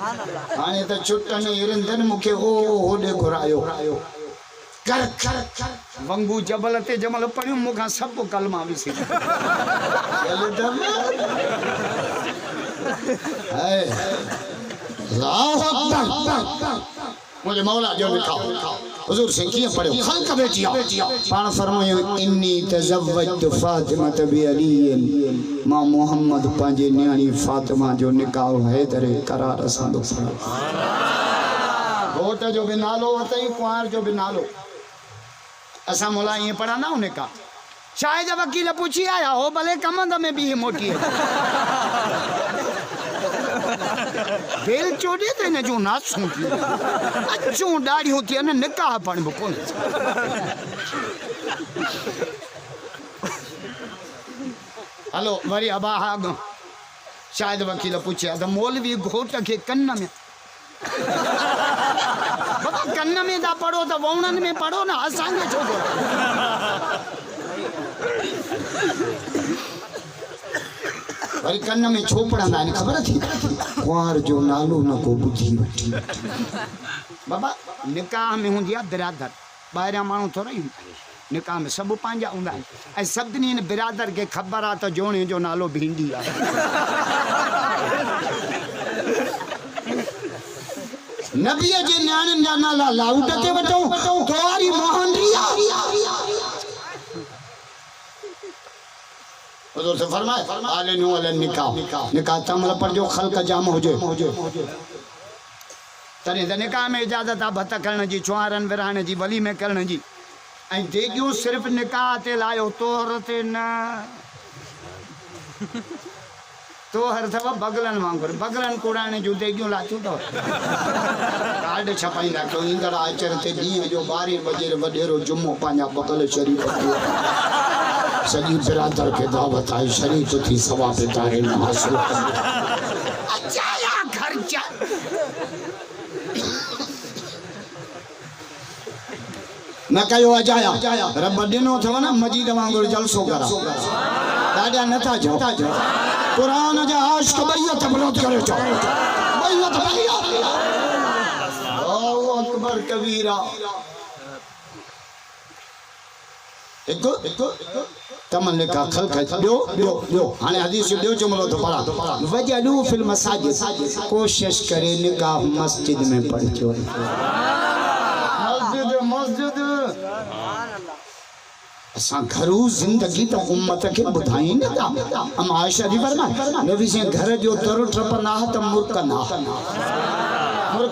हाने त छुटन इरंदन मुखे होडे घुरायो कर वंगू जबल ते जमल पणियो मुखा सब कलमा विसी अल्लाह अकबर मुझे मौला जो लिखा हुजूर से किया पढ़ो खल्क बेटिया पान फरमायो इन्नी तज़व्वजतु फातिमा बि अली मां मोहम्मद पांजे न्याणी फातिमा जो निकाह हैदर करार संदो घोट जो भी नालो वतई कुंवार जो भी नालो असा मोला ये पढ़ा ना उन्हें का शायद वकील पूछी आया हो भले कमंद में भी मोटी है बेल चोड़ी ते ने जो ना सूंटी अच्छो दाढ़ी होती है ना निकाह पण बकोन हेलो वरी अबा हाग शायद वकील पूछे त मौलवी घोट के कन्न में बाबा कन्न में दा पढ़ो त वौणन में पढ़ो ना असांगे छोको वरी कन्न में छो पढ़ंदा आहिनि ख़बर थी कुंवार जो नालो न को ॿुधी वठी बाबा निकाह में हूंदी आहे बिरादर ॿाहिरियां माण्हू थोरा ई हूंदा आहिनि निकाह में सभु पंहिंजा हूंदा आहिनि ऐं सभिनी बिरादर खे ख़बर आहे त जोणे जो नालो भिंडी आहे नबीअ जे न्याणियुनि जा नाला लाउड ते वठो तोरी मोहनरिया हुजूर से फरमाए आले नु अल निकाह निकाह तमल पर जो खल्क जाम हो जे तने द निकाह में इजाजत आ भत करण जी छुआरन विराण जी वली में करण जी ऐं देगियूं सिर्फ निकाह ते लायो तोहर ते न तोहर थव बगलन वांगुर बगलन कुड़ाने जो देगियूं लाचू तो कार्ड छपाईंदा तो इंदड़ आचर ते ॾींहं जो 12 बजे वडेरो जुम्मो पंहिंजा बगल शरीफ सॼी बिरादर के दावत आई शरीफ थी सवाब तारे न हासिल अच्छा या खर्चा न कयो अजाया रब ॾिनो अथव न मजीद वांगुरु जलसो करा ॾाढा नथा चओ कुरान जा आशिक़ बैयत बलोत करे चओ बैयत अल्लाहु अकबर कबीरा एको तमन लिखा खल्क ॿियो हाणे हदीस ॿियो जुमलो तो पढ़ा वजलू फिल मसाजिद कोशिश करे निकाह मस्जिद में पढ़जो मस्जिद असां घरू जिंदगी त उम्मत के बुधाई न था हम आयशा दी फरमाए नबी से घर जो दर ट्रपना त मुरकना और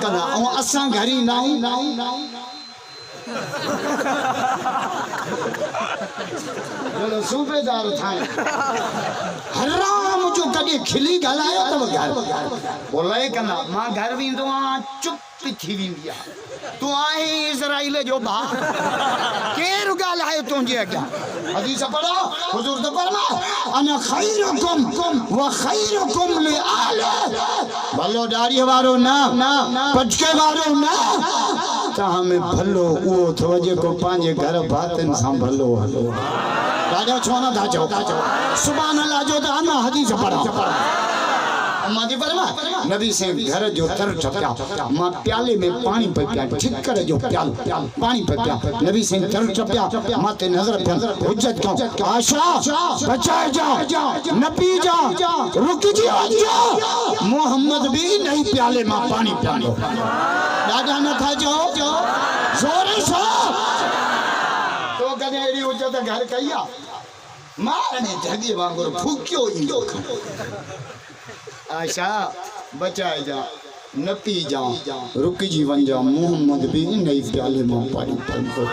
असां घरी नाही जो सूबेदार थाए हराम जो कदे खिली गलायो तब घर बोले कना मां घर विंदो आ चुप थी विंदी आ तू आहे इजराइल जो बा केर गलायो तुंजे अगा हदीस पढ़ो हुजूर तो फरमा अना खैरुकुम व खैरुकुम लि आले भलो दाढ़ी वारो ना पटके वारो ना ता हमें भलो ओ थवजे को पांजे घर बातन संभलो हलो राजा छोना दाजो सुभान अल्लाह जो दाना हदीस पढ़ा मादी फरमा नबी से घर जो तर छप्या मां प्याले में पानी पे पिया ठिकर जो प्याल पानी पे पिया नबी से तर छप्या माते नजर पे हुज्जत को आशा बचाए जा न पी जा रुक जा मोहम्मद भी नहीं प्याले में पानी पियानो दादा न था जो जोर से तो कने एडी हुज्जत घर कइया मारने जगी वांगुर फूक्यो इंदो आशा बचाए जा न पी जा रुक जीवन जा मोहम्मद भी नहीं प्याले में पानी पियो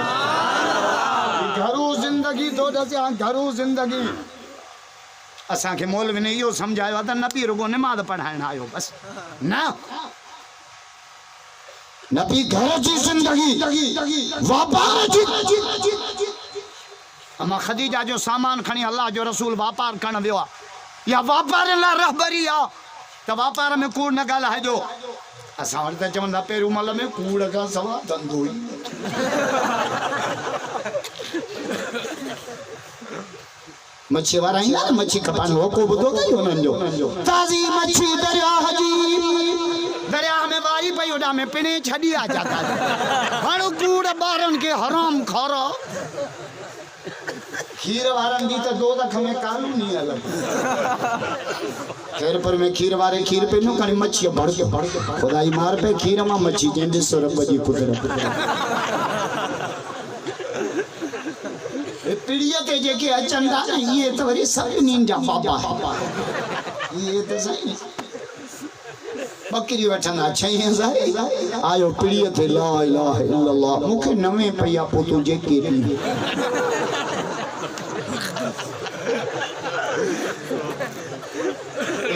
घरू जिंदगी तो दसे घरू जिंदगी असा के मौलवी ने यो समझायो त न पी रुगो नमाज पढ़ाण आयो बस ना न पी घर जी जिंदगी व्यापार जी अमा खदीजा जो सामान खणी अल्लाह जो रसूल व्यापार करण वियो या व्यापार ला रहबरी आ त व्यापार में कूड़ न ॻाल्हाए जो असां वटि त चवंदा पहिरियों महिल में कूड़ खां सवा धंधो ई मच्छी वारा ईंदा न मच्छी खपान हो को ॿुधो अथई हुननि जो ताज़ी मच्छी दरिया जोड़ा में पिने छड़ी आ जाता है हर कूड़ बारन के हराम खारा खीर वारन दी तो दो दख में कानून नहीं अलग खैर पर मैं खीर वारे खीर पे नो कणी मच्छी भड़ के खुदाई मार पे खीर में मच्छी जेंदे रब जी कुदरत पीड़िया ते जेके अचंदा ये तो वरी सब नींजा बाबा ये तो सही बकरी वठंदा 6000 आयो पीड़िया ते ला इलाहा इल्लल्लाह मुखे नवे पया पोतू जेके ये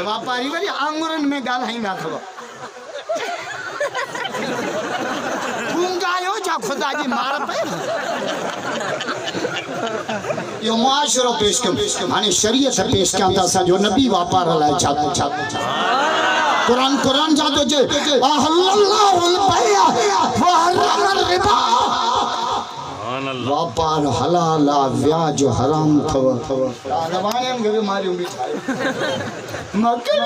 व्यापारी वरी आंगुरन में गालाईंदा थव गूंगायो जा खुदा जी मार पे यो मुआशरो पेश कम हाने शरीयत पेश कंदा सा जो नबी वापार हलाए छा कुरान जातो जे अल्लाहुल बैया व हराम रिबा वापार हलाल व्याज हराम थव दवाने में मारियो बिठाए मकर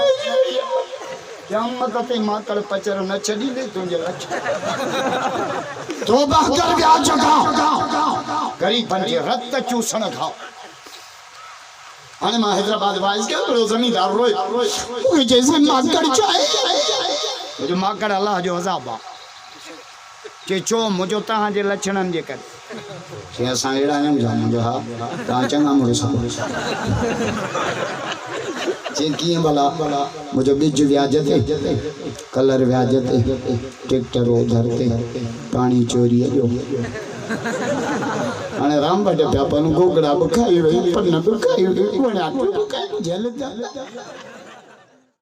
क़यामत ते माकड़ पचर न छडी दे तुझे लख तौबा कर व्याज खा गरीबन जे रत चूसण खाओ हाने मां हैदराबाद वाइस के बड़ो जमींदार रोए जैसे माकड़ चाहे जो माकड़ अल्लाह जो अज़ाब आ के चो मुझो तहां जे लक्षणन जे कर से असां एड़ा आहियूं जान जो हा तहां चंगा मुड़स जे किए भला मुझो बिज व्याज ते कलर व्याज ते ट्रैक्टर उधर ते पानी चोरी जो हाणे राम भट पिया पन गोगड़ा बुखाई वई पन बुखाई वई कोण आटो बुखाई जल